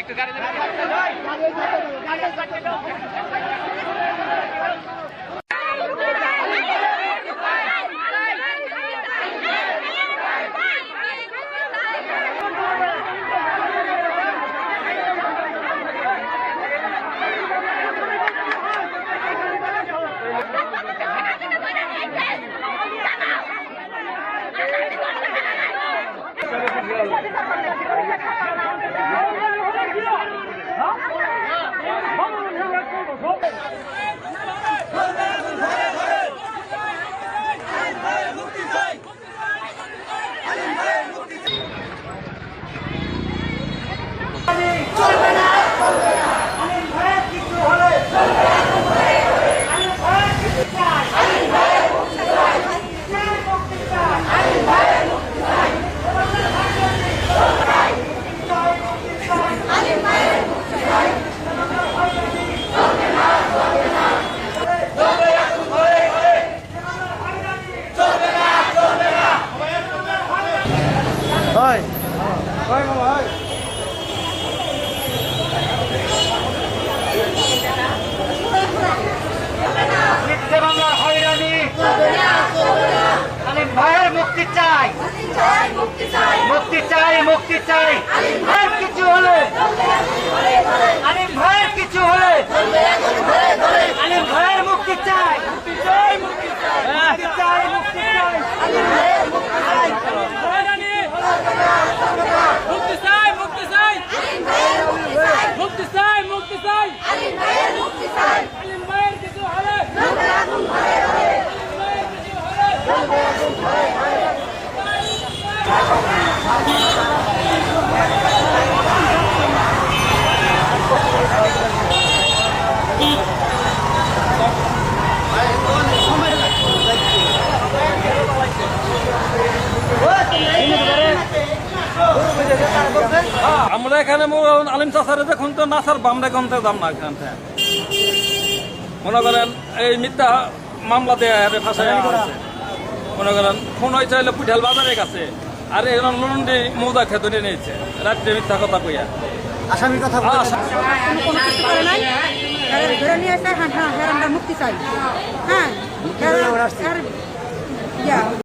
একটু গাড়ি মুক্তি চাই, মুক্তি চাই, মুক্তি চাই। ভাইয়ের কিছু হলে, আলিম ভাইয়ের কিছু হলে, আলিম ভাইয়ের মুক্তি চাই, মুক্তি চাই, মুক্তি চাই, মুক্তি চাই, আলিম ভাইয়ের মুক্তি চাই, মুক্তি চাই, মুক্তি চাই, মুক্তি চাই, মুক্তি চাই, আলিম ভাইয়ের মুক্তি চাই, আলিম ভাইয়ের কিছু হলে, আলিম ভাইয়ের কিছু হলে। আমরা এখানে আলিম চাষারে দেখুন তো নাসার বামরা গন্থে দাম না এখান থেকে মনে করেন এই মিথ্যা মামলা দেয়া ফাঁসাই মনে করেন ফোন হয়েছে হলে পুঠাল বাজারের কাছে আর এরকম লন্ডি মৌদা খেতে নিয়েছে রাত্রে মিথ্যা কথা কইয়া আসামির কথা মুক্তি চাই হ্যাঁ